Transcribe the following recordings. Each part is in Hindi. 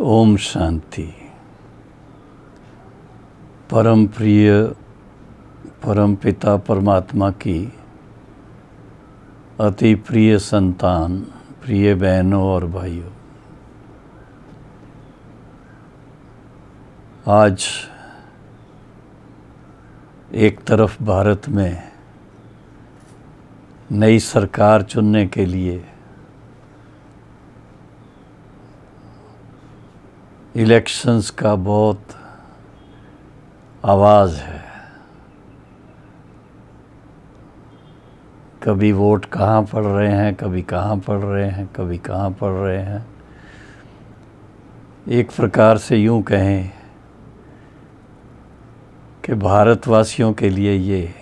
ओम शांति। परम प्रिय परम पिता परमात्मा की अति प्रिय संतान, प्रिय बहनों और भाइयों, आज एक तरफ भारत में नई सरकार चुनने के लिए इलेक्शंस का बहुत आवाज़ है। कभी वोट कहाँ पड़ रहे हैं, कभी कहाँ पड़ रहे हैं, कभी कहाँ पड़ रहे हैं। एक प्रकार से यूँ कहें कि भारतवासियों के लिए ये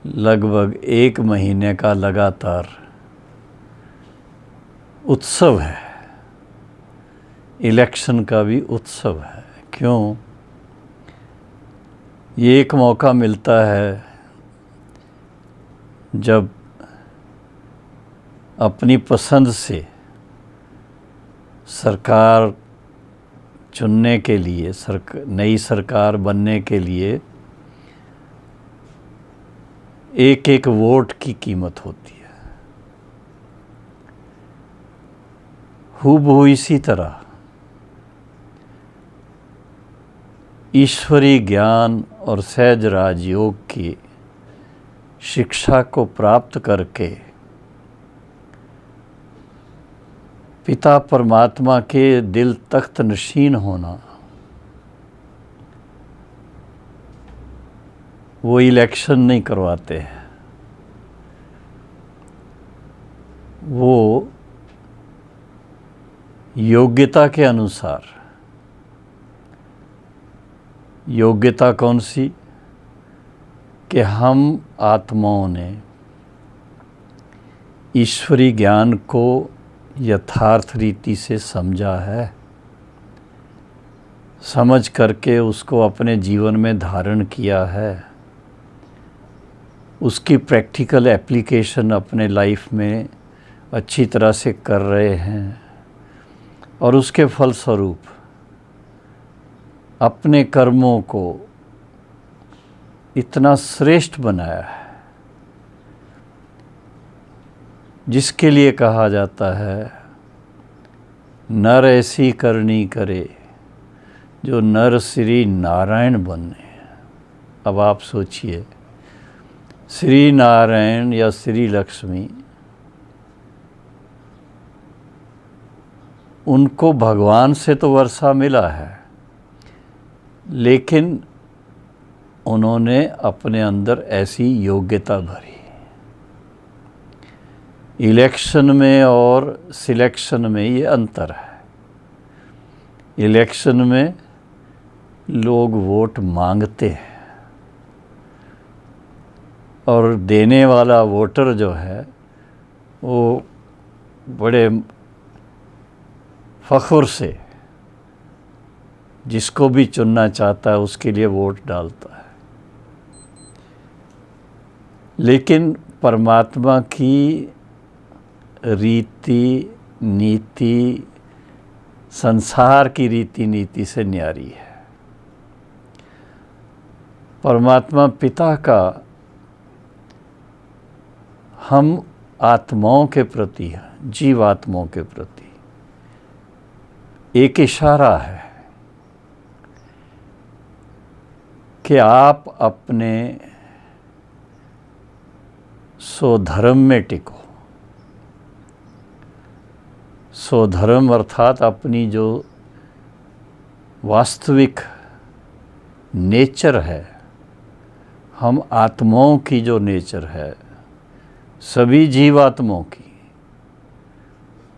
लगभग एक महीने का लगातार उत्सव है। इलेक्शन का भी उत्सव है। क्यों? ये एक मौका मिलता है जब अपनी पसंद से सरकार चुनने के लिए, नई सरकार बनने के लिए एक एक वोट की कीमत होती है। हूबहू इसी तरह ईश्वरीय ज्ञान और सहज राजयोग की शिक्षा को प्राप्त करके पिता परमात्मा के दिल तख्त नशीन होना, वो इलेक्शन नहीं करवाते हैं। वो योग्यता के अनुसार, योग्यता कौन सी? कि हम आत्माओं ने ईश्वरी ज्ञान को यथार्थ रीति से समझा है, समझ करके उसको अपने जीवन में धारण किया है, उसकी प्रैक्टिकल एप्लीकेशन अपने लाइफ में अच्छी तरह से कर रहे हैं और उसके फलस्वरूप अपने कर्मों को इतना श्रेष्ठ बनाया है जिसके लिए कहा जाता है नर ऐसी करनी करे जो नर श्री नारायण बने। अब आप सोचिए, श्री नारायण या श्री लक्ष्मी, उनको भगवान से तो वर्षा मिला है, लेकिन उन्होंने अपने अंदर ऐसी योग्यता भरी। इलेक्शन में और सिलेक्शन में ये अंतर है। इलेक्शन में लोग वोट मांगते हैं और देने वाला वोटर जो है वो बड़े फ़ख्र से जिसको भी चुनना चाहता है उसके लिए वोट डालता है। लेकिन परमात्मा की रीति नीति संसार की रीति नीति से न्यारी है। परमात्मा पिता का हम आत्माओं के प्रति, जीवात्माओं के प्रति एक इशारा है कि आप अपने स्वधर्म में टिको। स्वधर्म अर्थात अपनी जो वास्तविक नेचर है, हम आत्माओं की जो नेचर है, सभी जीवात्माओं की,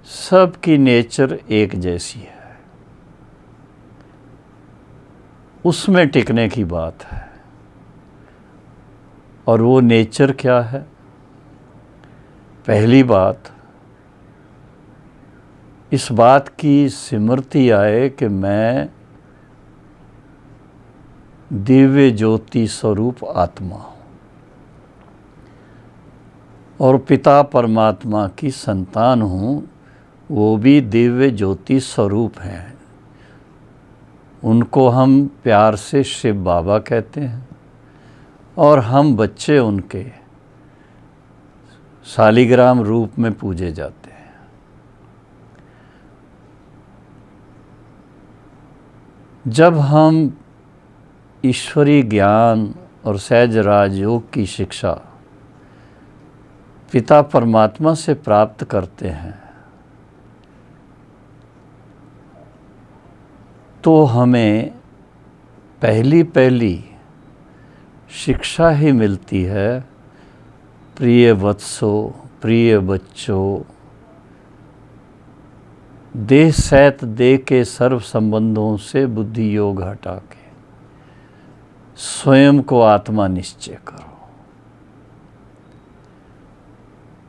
सबकी नेचर एक जैसी है। उसमें टिकने की बात है। और वो नेचर क्या है? पहली बात, इस बात की स्मृति आए कि मैं दिव्य ज्योति स्वरूप आत्मा हूँ और पिता परमात्मा की संतान हूँ वो भी दिव्य ज्योति स्वरूप हैं। उनको हम प्यार से शिव बाबा कहते हैं और हम बच्चे उनके शालिग्राम रूप में पूजे जाते हैं। जब हम ईश्वरीय ज्ञान और सहज राजयोग की शिक्षा पिता परमात्मा से प्राप्त करते हैं तो हमें पहली शिक्षा ही मिलती है, प्रिय वत्सो, प्रिय बच्चों, देह सैत देह के सर्व संबंधों से बुद्धि योग हटा के स्वयं को आत्मा निश्चय करो।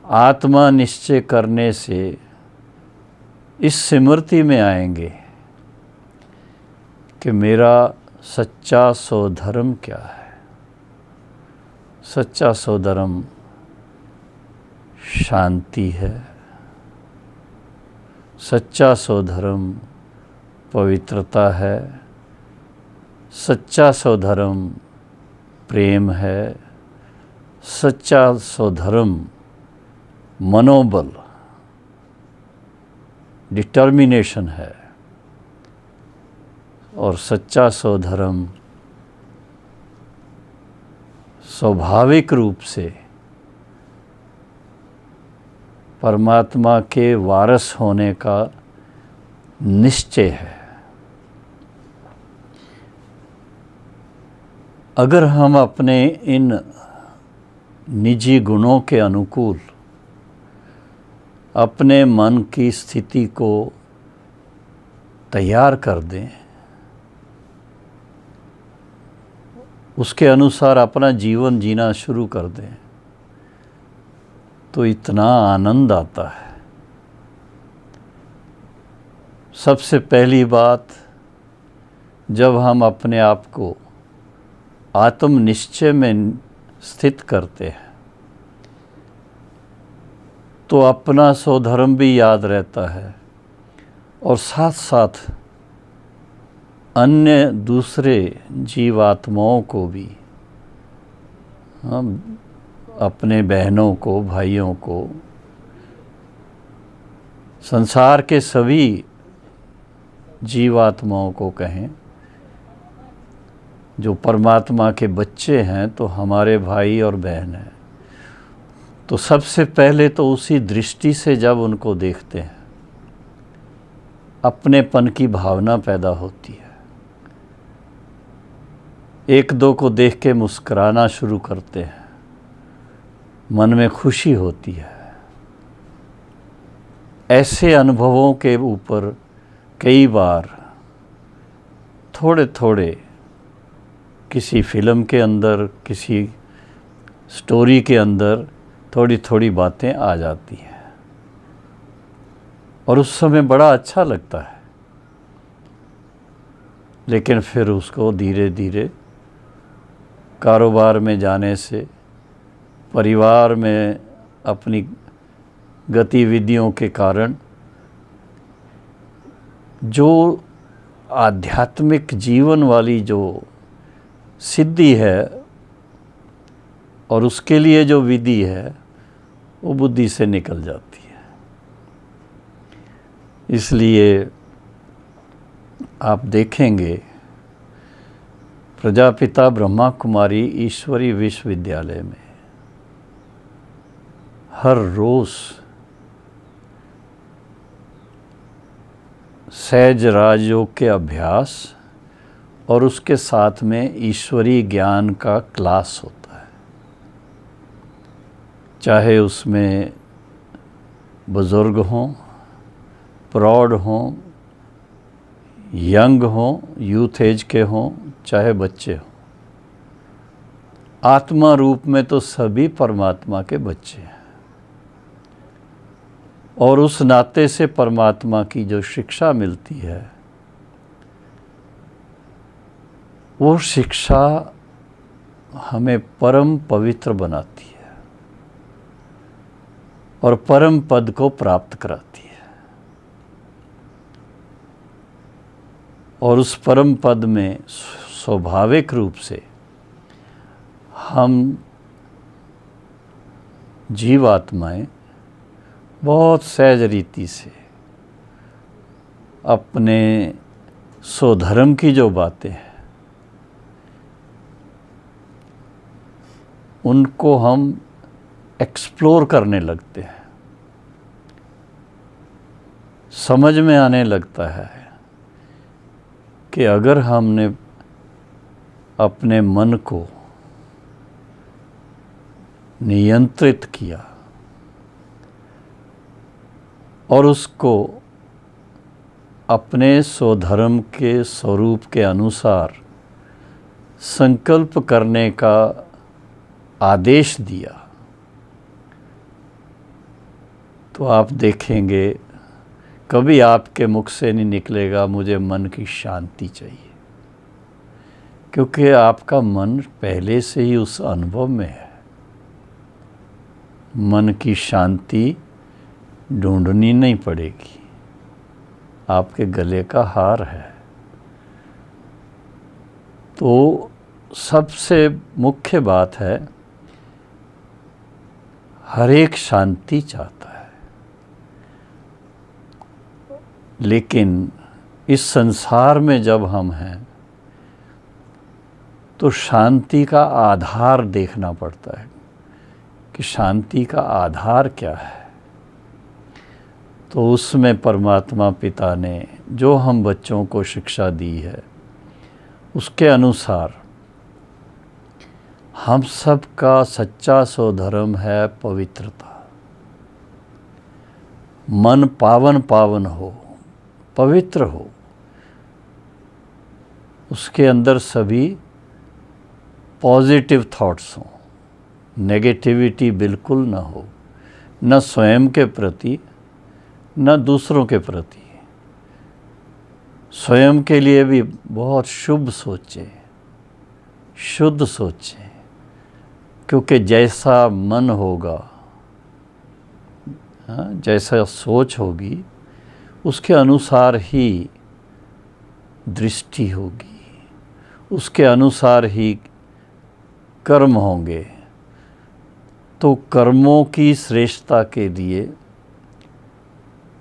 आत्मा निश्चय करने से इस स्मृति में आएंगे कि मेरा सच्चा स्वधर्म क्या है। सच्चा स्वधर्म शांति है, सच्चा स्वधर्म पवित्रता है, सच्चा स्वधर्म प्रेम है, सच्चा स्वधर्म मनोबल डिटर्मिनेशन है और सच्चा स्वधर्म स्वाभाविक रूप से परमात्मा के वारस होने का निश्चय है। अगर हम अपने इन निजी गुणों के अनुकूल अपने मन की स्थिति को तैयार कर दें, उसके अनुसार अपना जीवन जीना शुरू कर दें, तो इतना आनंद आता है। सबसे पहली बात, जब हम अपने आप को आत्मनिश्चय में स्थित करते हैं तो अपना स्वधर्म भी याद रहता है और साथ साथ अन्य दूसरे जीवात्माओं को भी, हम अपने बहनों को, भाइयों को, संसार के सभी जीवात्माओं को कहें जो परमात्मा के बच्चे हैं तो हमारे भाई और बहन हैं, तो सबसे पहले तो उसी दृष्टि से जब उनको देखते हैं अपनेपन की भावना पैदा होती है। एक दो को देख के मुस्कुराना शुरू करते हैं, मन में खुशी होती है। ऐसे अनुभवों के ऊपर कई बार थोड़े थोड़े किसी फिल्म के अंदर, किसी स्टोरी के अंदर थोड़ी थोड़ी बातें आ जाती हैं और उस समय बड़ा अच्छा लगता है, लेकिन फिर उसको धीरे धीरे कारोबार में जाने से, परिवार में अपनी गतिविधियों के कारण जो आध्यात्मिक जीवन वाली जो सिद्धि है और उसके लिए जो विधि है वो बुद्धि से निकल जाती है। इसलिए आप देखेंगे प्रजापिता ब्रह्मा कुमारी ईश्वरी विश्वविद्यालय में हर रोज़ सहज राजयोग के अभ्यास और उसके साथ में ईश्वरीय ज्ञान का क्लास होता है। चाहे उसमें बुज़ुर्ग हों, प्रौढ़ हों, यंग हों, यूथ एज के हों, चाहे बच्चे हों, आत्मा रूप में तो सभी परमात्मा के बच्चे हैं। और उस नाते से परमात्मा की जो शिक्षा मिलती है वो शिक्षा हमें परम पवित्र बनाती है और परम पद को प्राप्त कराती है। और उस परम पद में स्वाभाविक रूप से हम जीवात्माएं बहुत सहज रीति से अपने स्वधर्म की जो बातें हैं उनको हम एक्सप्लोर करने लगते हैं। समझ में आने लगता है कि अगर हमने अपने मन को नियंत्रित किया और उसको अपने स्वधर्म के स्वरूप के अनुसार संकल्प करने का आदेश दिया, तो आप देखेंगे कभी आपके मुख से नहीं निकलेगा मुझे मन की शांति चाहिए, क्योंकि आपका मन पहले से ही उस अनुभव में है। मन की शांति ढूंढनी नहीं पड़ेगी, आपके गले का हार है। तो सबसे मुख्य बात है, हर एक शांति चाहता है, लेकिन इस संसार में जब हम हैं तो शांति का आधार देखना पड़ता है कि शांति का आधार क्या है। तो उसमें परमात्मा पिता ने जो हम बच्चों को शिक्षा दी है उसके अनुसार हम सब का सच्चा स्वधर्म है पवित्रता। मन पावन पावन हो, पवित्र हो, उसके अंदर सभी पॉजिटिव थॉट्स हों, नेगेटिविटी बिल्कुल ना हो, न स्वयं के प्रति न दूसरों के प्रति। स्वयं के लिए भी बहुत शुभ सोचें, शुद्ध सोचें, क्योंकि जैसा मन होगा, जैसा सोच होगी, उसके अनुसार ही दृष्टि होगी, उसके अनुसार ही कर्म होंगे। तो कर्मों की श्रेष्ठता के लिए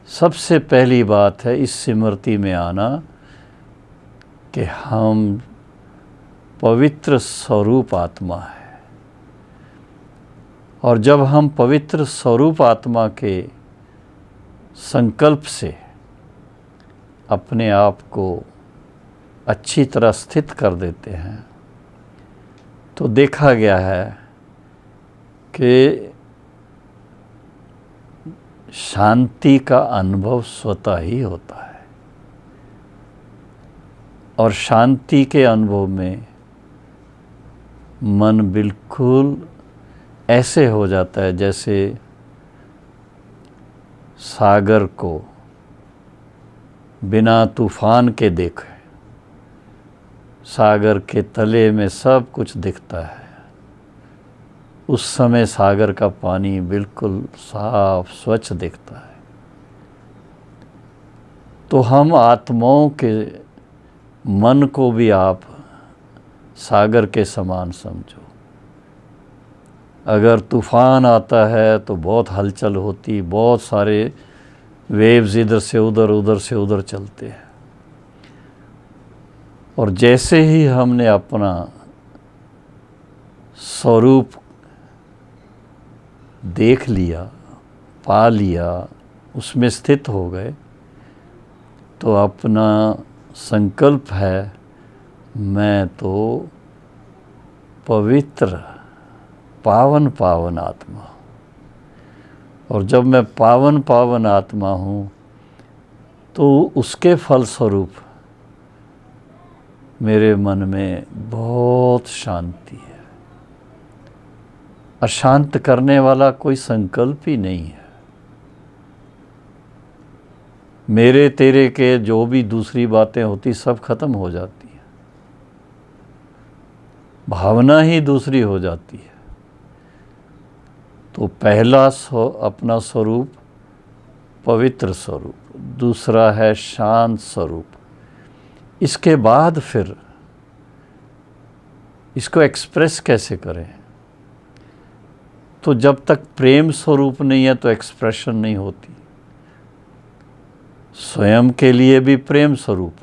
सबसे पहली बात है इस स्मृति में आना कि हम पवित्र स्वरूप आत्मा है। और जब हम पवित्र स्वरूप आत्मा के संकल्प से अपने आप को अच्छी तरह स्थित कर देते हैं तो देखा गया है कि शांति का अनुभव स्वतः ही होता है। और शांति के अनुभव में मन बिल्कुल ऐसे हो जाता है जैसे सागर को बिना तूफान के देखे, सागर के तले में सब कुछ दिखता है। उस समय सागर का पानी बिल्कुल साफ स्वच्छ दिखता है। तो हम आत्माओं के मन को भी आप सागर के समान समझो। अगर तूफ़ान आता है तो बहुत हलचल होती, बहुत सारे वेव्स इधर से उधर, उधर से उधर चलते हैं। और जैसे ही हमने अपना स्वरूप देख लिया, पा लिया, उसमें स्थित हो गए, तो अपना संकल्प है मैं तो पवित्र पावन पावन आत्मा। और जब मैं पावन पावन आत्मा हूँ तो उसके फलस्वरूप मेरे मन में बहुत शांति है। अशांत करने वाला कोई संकल्प ही नहीं है। मेरे तेरे के जो भी दूसरी बातें होती सब खत्म हो जाती हैं, भावना ही दूसरी हो जाती है। तो पहला अपना स्वरूप पवित्र स्वरूप, दूसरा है शांत स्वरूप, इसके बाद फिर इसको एक्सप्रेस कैसे करें? तो जब तक प्रेम स्वरूप नहीं है तो एक्सप्रेशन नहीं होती। स्वयं के लिए भी प्रेम स्वरूप,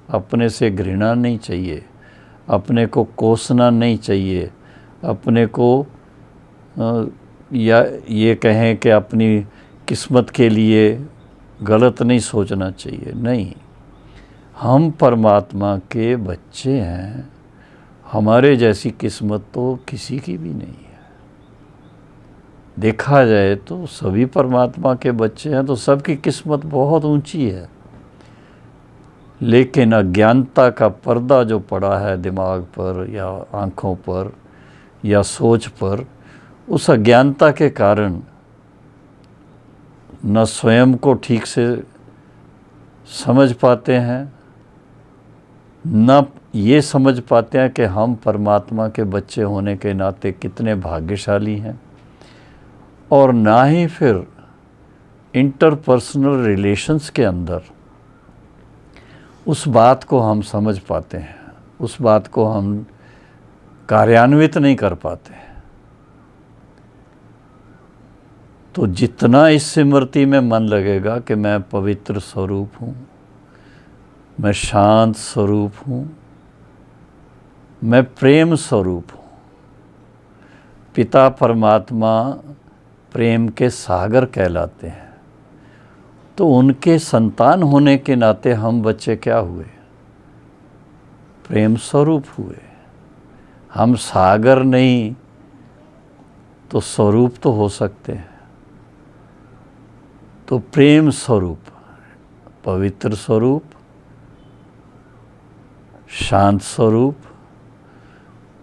अपने से घृणा नहीं चाहिए, अपने को कोसना नहीं चाहिए, अपने को या ये कहें कि अपनी किस्मत के लिए गलत नहीं सोचना चाहिए। नहीं, हम परमात्मा के बच्चे हैं, हमारे जैसी किस्मत तो किसी की भी नहीं है। देखा जाए तो सभी परमात्मा के बच्चे हैं, तो सबकी किस्मत बहुत ऊंची है। लेकिन अज्ञानता का पर्दा जो पड़ा है दिमाग पर या आँखों पर या सोच पर, उस अज्ञानता के कारण न स्वयं को ठीक से समझ पाते हैं, न ये समझ पाते हैं कि हम परमात्मा के बच्चे होने के नाते कितने भाग्यशाली हैं, और ना ही फिर इंटरपर्सनल रिलेशंस के अंदर उस बात को हम समझ पाते हैं, उस बात को हम कार्यान्वित नहीं कर पाते। तो जितना इस स्मृति में मन लगेगा कि मैं पवित्र स्वरूप हूँ, मैं शांत स्वरूप हूँ, मैं प्रेम स्वरूप हूँ, पिता परमात्मा प्रेम के सागर कहलाते हैं, तो उनके संतान होने के नाते हम बच्चे क्या हुए? प्रेम स्वरूप हुए। हम सागर नहीं तो स्वरूप तो हो सकते हैं। तो प्रेम स्वरूप, पवित्र स्वरूप, शांत स्वरूप,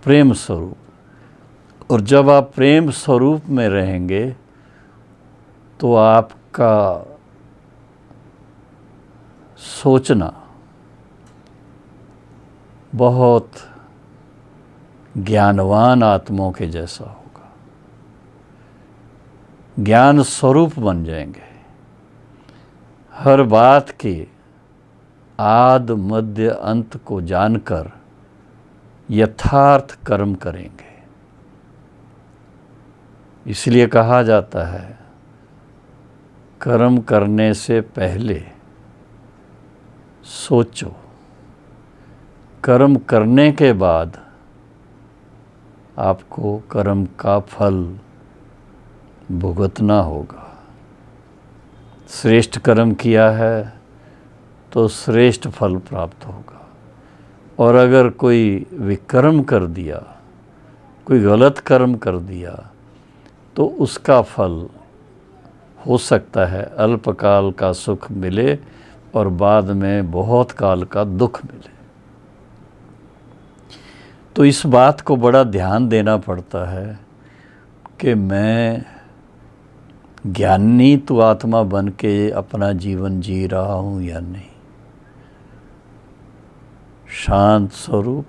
प्रेम स्वरूप। और जब आप प्रेम स्वरूप में रहेंगे तो आपका सोचना बहुत ज्ञानवान आत्माओं के जैसा होगा। ज्ञान स्वरूप बन जाएंगे। हर बात के आद मध्य अंत को जानकर यथार्थ कर्म करेंगे। इसलिए कहा जाता है, कर्म करने से पहले सोचो, कर्म करने के बाद आपको कर्म का फल भुगतना होगा। श्रेष्ठ कर्म किया है तो श्रेष्ठ फल प्राप्त होगा, और अगर कोई विकर्म कर दिया, कोई गलत कर्म कर दिया, तो उसका फल हो सकता है अल्पकाल का सुख मिले और बाद में बहुत काल का दुख मिले। तो इस बात को बड़ा ध्यान देना पड़ता है कि मैं ज्ञानी तो आत्मा बन के अपना जीवन जी रहा हूँ या नहीं। शांत स्वरूप,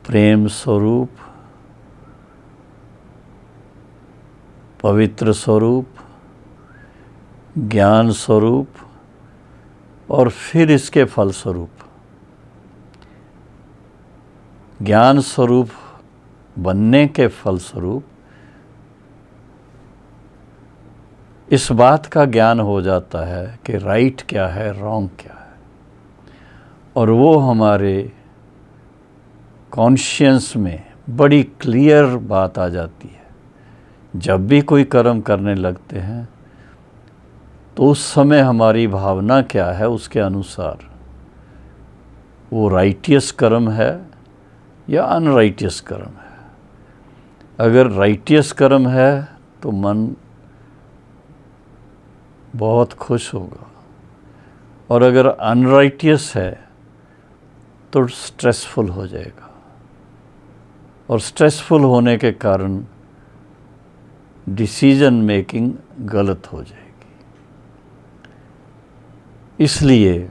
प्रेम स्वरूप, पवित्र स्वरूप, ज्ञान स्वरूप, और फिर इसके फल स्वरूप। ज्ञान स्वरूप बनने के फल स्वरूप इस बात का ज्ञान हो जाता है कि राइट क्या है, रॉन्ग क्या है, और वो हमारे कॉन्शियस में बड़ी क्लियर बात आ जाती है। जब भी कोई कर्म करने लगते हैं तो उस समय हमारी भावना क्या है, उसके अनुसार वो राइटियस कर्म है या अनराइटियस कर्म है। अगर राइटियस कर्म है तो मन बहुत खुश होगा, और अगर अनराइटियस है तो स्ट्रेसफुल हो जाएगा, और स्ट्रेसफुल होने के कारण डिसीजन मेकिंग गलत हो जाएगी। इसलिए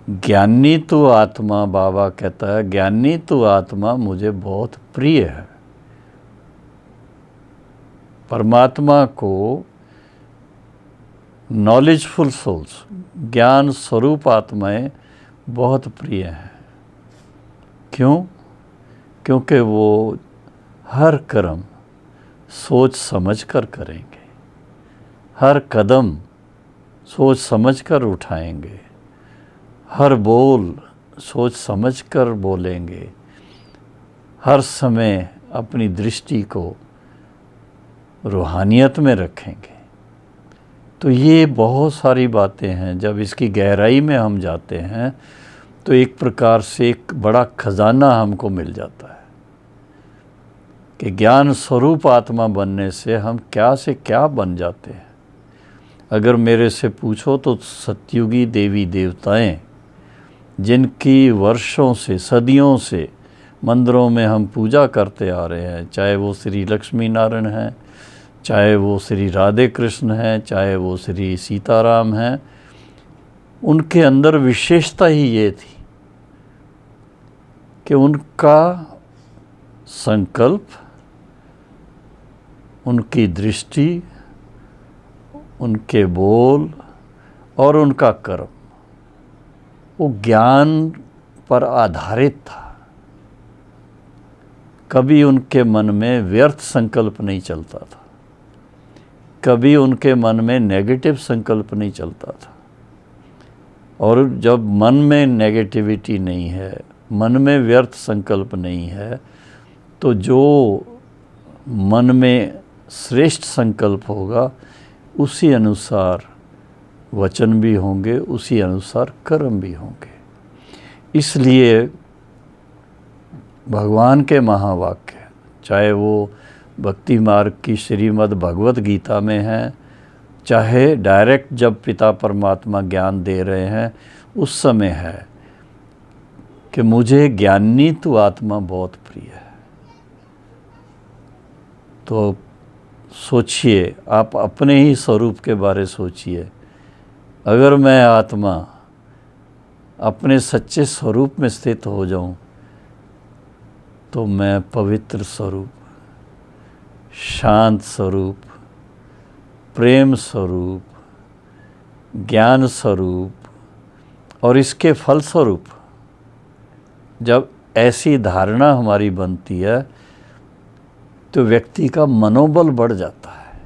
ज्ञानी तो आत्मा, बाबा कहता है, ज्ञानी तो आत्मा मुझे बहुत प्रिय है। परमात्मा को नॉलेजफुल सोल्स, ज्ञान स्वरूप आत्माएं बहुत प्रिय हैं। क्यों? क्योंकि वो हर कर्म सोच समझ कर करेंगे, हर कदम सोच समझ कर उठाएंगे, हर बोल सोच समझ कर बोलेंगे, हर समय अपनी दृष्टि को रूहानियत में रखेंगे। तो ये बहुत सारी बातें हैं। जब इसकी गहराई में हम जाते हैं तो एक प्रकार से एक बड़ा खजाना हमको मिल जाता है कि ज्ञान स्वरूप आत्मा बनने से हम क्या से क्या बन जाते हैं। अगर मेरे से पूछो तो सतयुगी देवी देवताएं, जिनकी वर्षों से सदियों से मंदिरों में हम पूजा करते आ रहे हैं, चाहे वो श्री लक्ष्मी नारायण हैं, चाहे वो श्री राधे कृष्ण हैं, चाहे वो श्री सीताराम हैं, उनके अंदर विशेषता ही ये थी कि उनका संकल्प, उनकी दृष्टि, उनके बोल और उनका कर्म वो ज्ञान पर आधारित था। कभी उनके मन में व्यर्थ संकल्प नहीं चलता था, कभी उनके मन में नेगेटिव संकल्प नहीं चलता था। और जब मन में नेगेटिविटी नहीं है, मन में व्यर्थ संकल्प नहीं है, तो जो मन में श्रेष्ठ संकल्प होगा उसी अनुसार वचन भी होंगे, उसी अनुसार कर्म भी होंगे। इसलिए भगवान के महावाक्य, चाहे वो भक्ति मार्ग की श्रीमद् भगवत गीता में है, चाहे डायरेक्ट जब पिता परमात्मा ज्ञान दे रहे हैं उस समय है कि मुझे ज्ञानी तू आत्मा बहुत प्रिय है। तो सोचिए, आप अपने ही स्वरूप के बारे सोचिए। अगर मैं आत्मा अपने सच्चे स्वरूप में स्थित हो जाऊं तो मैं पवित्र स्वरूप, शांत स्वरूप, प्रेम स्वरूप, ज्ञान स्वरूप और इसके फल स्वरूप, जब ऐसी धारणा हमारी बनती है तो व्यक्ति का मनोबल बढ़ जाता है।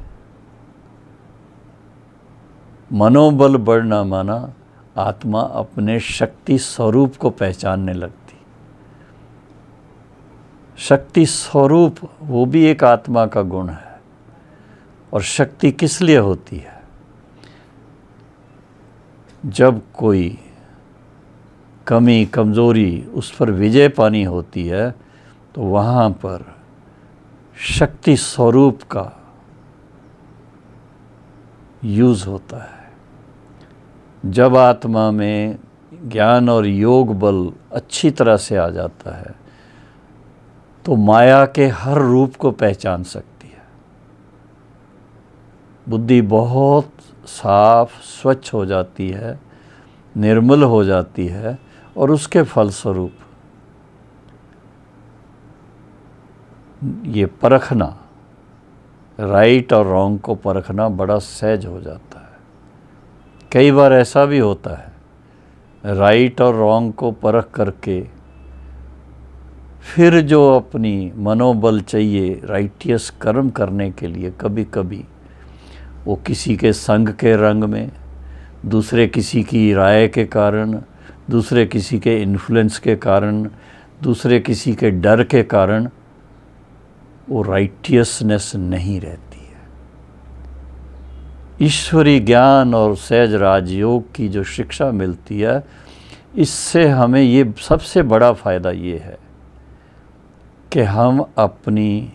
मनोबल बढ़ना माना आत्मा अपने शक्ति स्वरूप को पहचानने लगती। शक्ति स्वरूप वो भी एक आत्मा का गुण है। और शक्ति किस लिए होती है? जब कोई कमी कमज़ोरी उस पर विजय पानी होती है तो वहाँ पर शक्ति स्वरूप का यूज़ होता है। जब आत्मा में ज्ञान और योग बल अच्छी तरह से आ जाता है तो माया के हर रूप को पहचान सकती है। बुद्धि बहुत साफ स्वच्छ हो जाती है, निर्मल हो जाती है और उसके फलस्वरूप ये परखना, राइट और रॉन्ग को परखना बड़ा सहज हो जाता है। कई बार ऐसा भी होता है, राइट और रॉन्ग को परख करके फिर जो अपनी मनोबल चाहिए राइटियस कर्म करने के लिए, कभी कभी वो किसी के संग के रंग में, दूसरे किसी की राय के कारण, दूसरे किसी के इन्फ्लुएंस के कारण, दूसरे किसी के डर के कारण वो राइटियसनेस नहीं रहती है। ईश्वरी ज्ञान और सहज राजयोग की जो शिक्षा मिलती है, इससे हमें ये सबसे बड़ा फ़ायदा ये है कि हम अपनी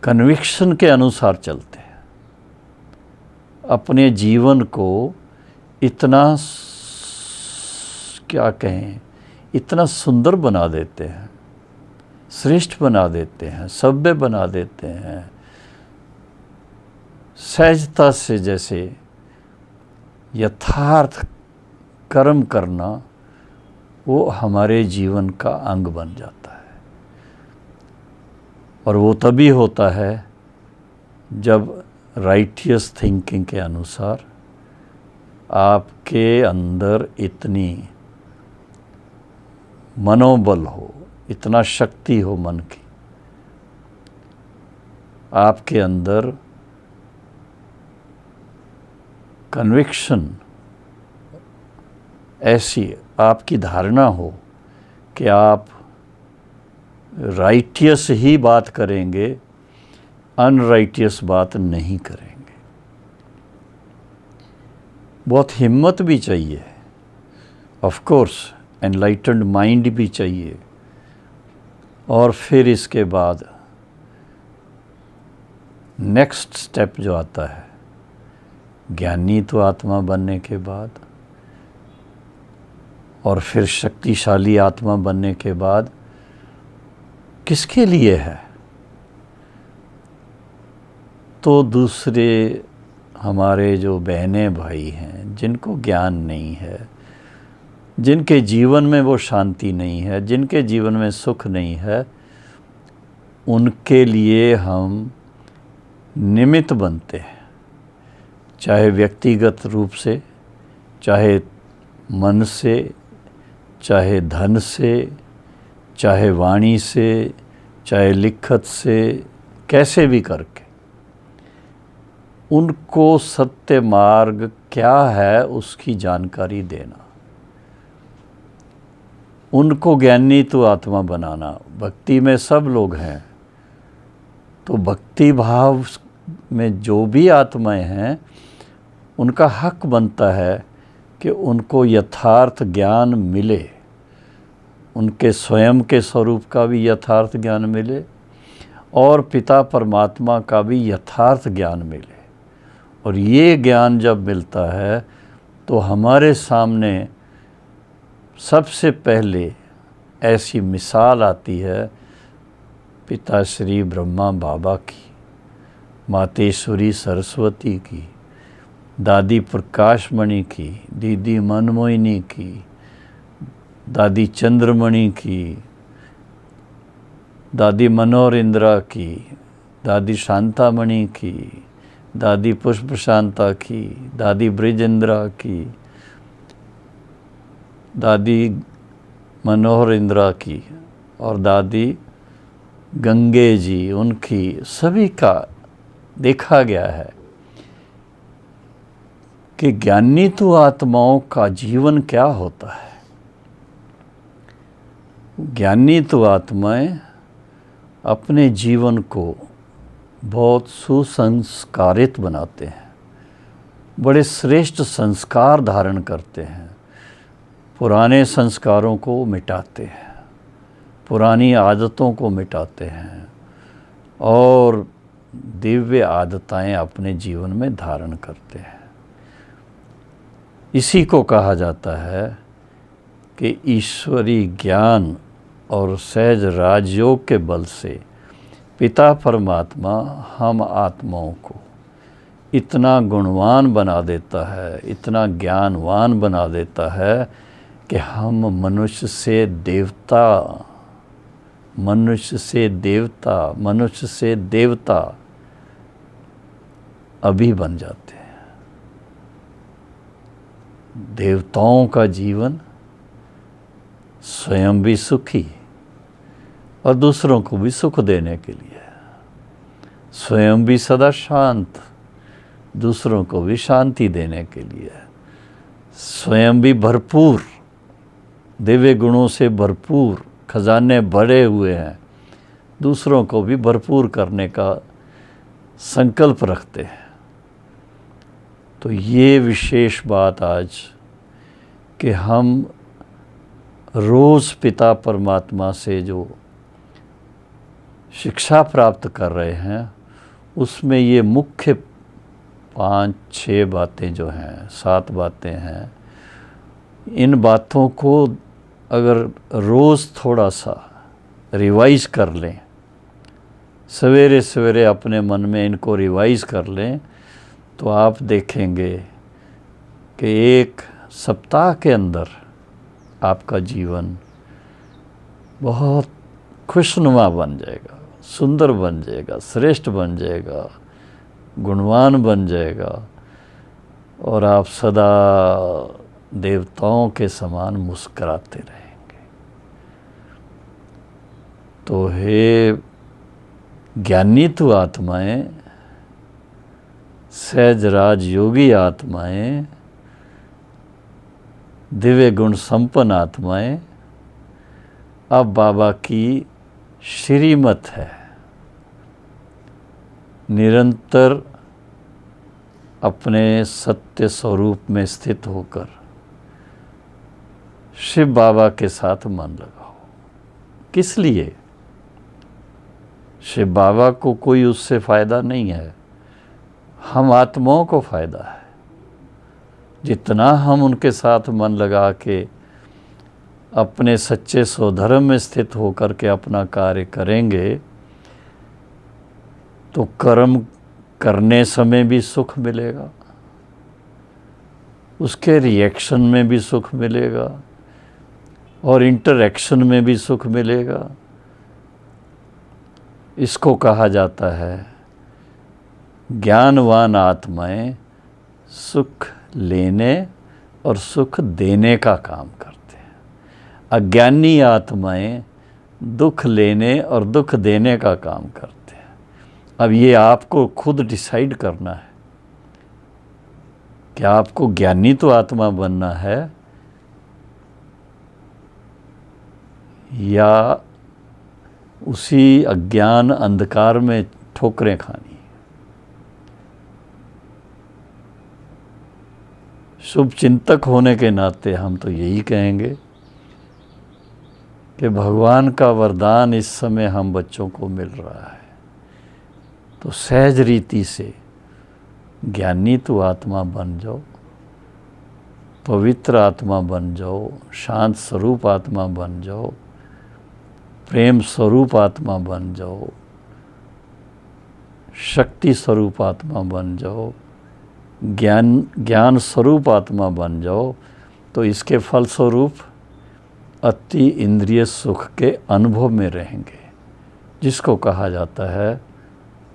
कन्विक्शन के अनुसार चलते हैं, अपने जीवन को इतना क्या कहें, इतना सुंदर बना देते हैं, श्रेष्ठ बना देते हैं, सभ्य बना देते हैं, सहजता से। जैसे यथार्थ कर्म करना वो हमारे जीवन का अंग बन जाता है। और वो तभी होता है जब राइटियस थिंकिंग के अनुसार आपके अंदर इतनी मनोबल हो, इतना शक्ति हो मन की, आपके अंदर कन्विक्शन ऐसी आपकी धारणा हो कि आप राइटियस ही बात करेंगे, अनराइटियस बात नहीं करेंगे। बहुत हिम्मत भी चाहिए, ऑफ कोर्स एनलाइटेंड माइंड भी चाहिए। और फिर इसके बाद नेक्स्ट स्टेप जो आता है, ज्ञानी तो आत्मा बनने के बाद और फिर शक्तिशाली आत्मा बनने के बाद किसके लिए है? तो दूसरे हमारे जो बहनें भाई हैं जिनको ज्ञान नहीं है, जिनके जीवन में वो शांति नहीं है, जिनके जीवन में सुख नहीं है, उनके लिए हम निमित्त बनते हैं, चाहे व्यक्तिगत रूप से, चाहे मन से, चाहे धन से, चाहे वाणी से, चाहे लिखत से, कैसे भी करके उनको सत्य मार्ग क्या है उसकी जानकारी देना, उनको ज्ञानी तो आत्मा बनाना। भक्ति में सब लोग हैं, तो भक्ति भाव में जो भी आत्माएं हैं उनका हक बनता है कि उनको यथार्थ ज्ञान मिले, उनके स्वयं के स्वरूप का भी यथार्थ ज्ञान मिले और पिता परमात्मा का भी यथार्थ ज्ञान मिले। और ये ज्ञान जब मिलता है तो हमारे सामने सबसे पहले ऐसी मिसाल आती है पिता श्री ब्रह्मा बाबा की, मातेश्वरी सरस्वती की, दादी प्रकाशमणि की, दीदी मनमोहिनी की, दादी चंद्रमणि की, दादी मनोहर इंदिरा की, दादी शांतामणि की, दादी पुष्प शांता की, दादी ब्रिजेंद्रा की, दादी मनोहर इंदिरा की और दादी गंगे जी, उनकी सभी का देखा गया है कि ज्ञानी तो आत्माओं का जीवन क्या होता है। ज्ञानी तो आत्माएं अपने जीवन को बहुत सुसंस्कारित बनाते हैं, बड़े श्रेष्ठ संस्कार धारण करते हैं, पुराने संस्कारों को मिटाते हैं, पुरानी आदतों को मिटाते हैं और दिव्य आदतें अपने जीवन में धारण करते हैं। इसी को कहा जाता है कि ईश्वरी ज्ञान और सहज राजयोग के बल से पिता परमात्मा हम आत्माओं को इतना गुणवान बना देता है, इतना ज्ञानवान बना देता है कि हम मनुष्य से देवता, मनुष्य से देवता, मनुष्य से देवता अभी बन जाते हैं। देवताओं का जीवन स्वयं भी सुखी और दूसरों को भी सुख देने के लिए, स्वयं भी सदा शांत, दूसरों को भी शांति देने के लिए, स्वयं भी भरपूर, दिव्य गुणों से भरपूर, खजाने भरे हुए हैं, दूसरों को भी भरपूर करने का संकल्प रखते हैं। तो ये विशेष बात आज कि हम रोज़ पिता परमात्मा से जो शिक्षा प्राप्त कर रहे हैं उसमें ये मुख्य 5-6 बातें जो हैं, 7 बातें हैं, इन बातों को अगर रोज़ थोड़ा सा रिवाइज़ कर लें, सवेरे सवेरे अपने मन में इनको रिवाइज़ कर लें, तो आप देखेंगे कि एक सप्ताह के अंदर आपका जीवन बहुत खुशनुमा बन जाएगा, सुंदर बन जाएगा, श्रेष्ठ बन जाएगा, गुणवान बन जाएगा और आप सदा देवताओं के समान मुस्कुराते रहेंगे। तो हे ज्ञानीतु आत्माएं, सहज राज योगी आत्माएं, दिव्य गुण संपन्न आत्माएं, अब बाबा की श्रीमत है निरंतर अपने सत्य स्वरूप में स्थित होकर शिव बाबा के साथ मन लगाओ। किस लिए? शिव बाबा को कोई उससे फ़ायदा नहीं है, हम आत्माओं को फ़ायदा है। जितना हम उनके साथ मन लगा के अपने सच्चे स्वधर्म में स्थित होकर के अपना कार्य करेंगे तो कर्म करने समय भी सुख मिलेगा, उसके रिएक्शन में भी सुख मिलेगा और इंटरैक्शन में भी सुख मिलेगा। इसको कहा जाता है ज्ञानवान आत्माएं सुख लेने और सुख देने का काम करते हैं, अज्ञानी आत्माएं दुख लेने और दुख देने का काम करते हैं। अब ये आपको खुद डिसाइड करना है कि आपको ज्ञानी तो आत्मा बनना है या उसी अज्ञान अंधकार में ठोकरें खानी। शुभ चिंतक होने के नाते हम तो यही कहेंगे कि भगवान का वरदान इस समय हम बच्चों को मिल रहा है, तो सहज रीति से ज्ञानी तो आत्मा बन जाओ, पवित्र आत्मा बन जाओ, शांत स्वरूप आत्मा बन जाओ, प्रेम स्वरूप आत्मा बन जाओ, शक्ति स्वरूप आत्मा बन जाओ, ज्ञान स्वरूप आत्मा बन जाओ। तो इसके फलस्वरूप अति इंद्रिय सुख के अनुभव में रहेंगे, जिसको कहा जाता है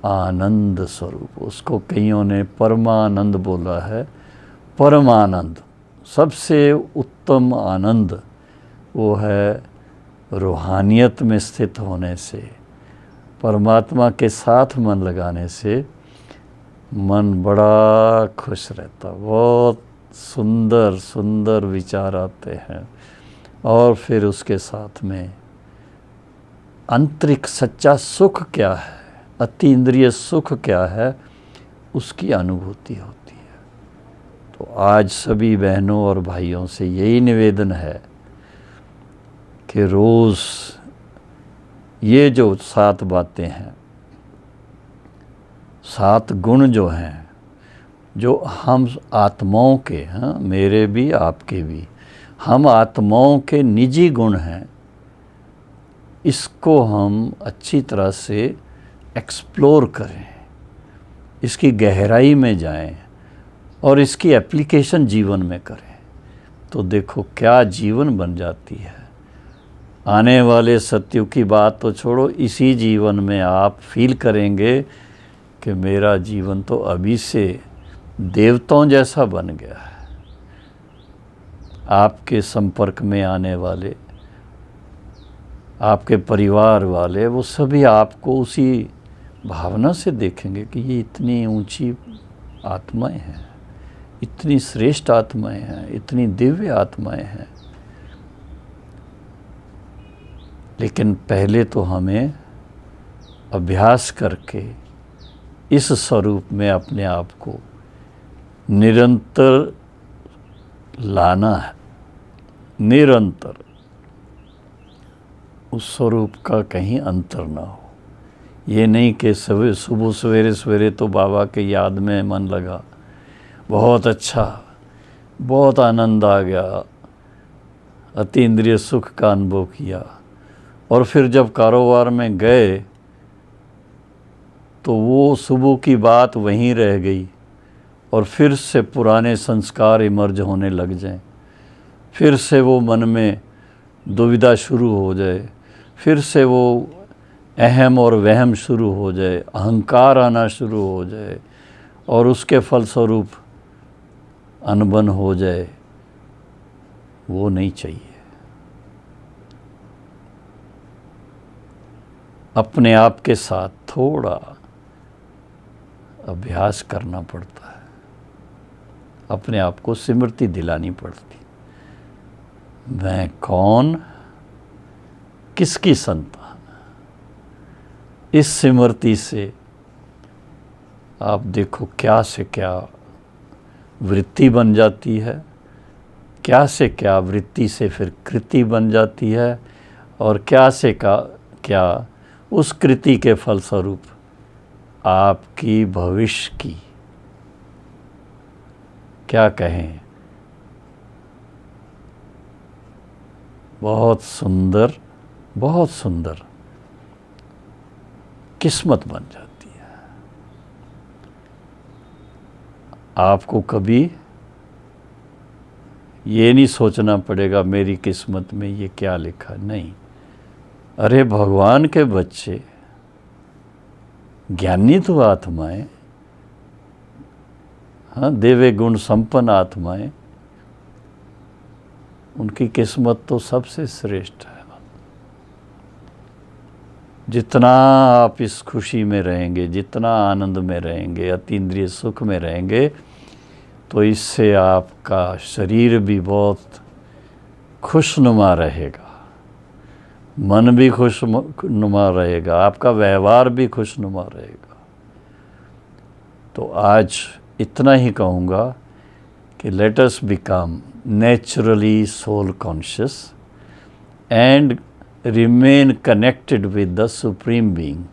आनंद स्वरूप। उसको कईयों ने परमानंद बोला है। परमानंद सबसे उत्तम आनंद वो है रूहानियत में स्थित होने से, परमात्मा के साथ मन लगाने से मन बड़ा खुश रहता, बहुत सुंदर सुंदर विचार आते हैं और फिर उसके साथ में आंतरिक सच्चा सुख क्या है, अति इंद्रिय सुख क्या है, उसकी अनुभूति होती है। तो आज सभी बहनों और भाइयों से यही निवेदन है कि रोज़ ये जो 7 बातें हैं, 7 गुण जो हैं, जो हम आत्माओं के हैं, मेरे भी आपके भी, हम आत्माओं के निजी गुण हैं, इसको हम अच्छी तरह से एक्सप्लोर करें, इसकी गहराई में जाएं और इसकी एप्लीकेशन जीवन में करें, तो देखो क्या जीवन बन जाती है। आने वाले सत्युग की बात तो छोड़ो, इसी जीवन में आप फील करेंगे कि मेरा जीवन तो अभी से देवताओं जैसा बन गया है। आपके संपर्क में आने वाले, आपके परिवार वाले, वो सभी आपको उसी भावना से देखेंगे कि ये इतनी ऊंची आत्माएं हैं, इतनी श्रेष्ठ आत्माएं हैं, इतनी दिव्य आत्माएं हैं। लेकिन पहले तो हमें अभ्यास करके इस स्वरूप में अपने आप को निरंतर लाना है, निरंतर उस स्वरूप का कहीं अंतर ना हो। ये नहीं कि सुबह सवेरे सवेरे तो बाबा के याद में मन लगा, बहुत अच्छा, बहुत आनंद आ गया, अति इंद्रिय सुख का अनुभव किया, और फिर जब कारोबार में गए तो वो सुबह की बात वहीं रह गई और फिर से पुराने संस्कार इमर्ज होने लग जाएं, फिर से वो मन में दुविधा शुरू हो जाए, फिर से वो अहम और वहम शुरू हो जाए, अहंकार आना शुरू हो जाए, और उसके फलस्वरूप अनबन हो जाए, वो नहीं चाहिए। अपने आप के साथ थोड़ा अभ्यास करना पड़ता है, अपने आप को स्मृति दिलानी पड़ती, मैं कौन, किसकी संतान। इस स्मृति से आप देखो क्या से क्या वृत्ति बन जाती है, क्या से क्या वृत्ति से फिर कृति बन जाती है, और क्या से क्या उस कृति के फलस्वरूप आपकी भविष्य की, क्या कहें, बहुत सुंदर किस्मत बन जाती है। आपको कभी ये नहीं सोचना पड़ेगा मेरी किस्मत में ये क्या लिखा, नहीं। अरे भगवान के बच्चे, ज्ञानी तो आत्माएं, हाँ, देवे गुण संपन्न आत्माएं, उनकी किस्मत तो सबसे श्रेष्ठ है। जितना आप इस खुशी में रहेंगे, जितना आनंद में रहेंगे, अतीन्द्रिय सुख में रहेंगे, तो इससे आपका शरीर भी बहुत खुशनुमा रहेगा, मन भी खुशनुमा रहेगा, आपका व्यवहार भी खुशनुमा रहेगा। तो आज इतना ही कहूँगा कि let us become naturally soul conscious and remain connected with the supreme being.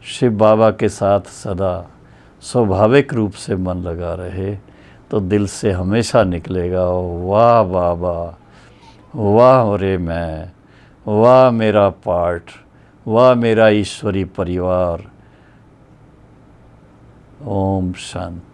Shiv Baba के साथ सदा स्वाभाविक रूप से मन लगा रहे तो दिल से हमेशा निकलेगा, वाह बाबा, वाह रे मैं, वाह मेरा पार्ट, वाह मेरा ईश्वरी परिवार। ओम शांति।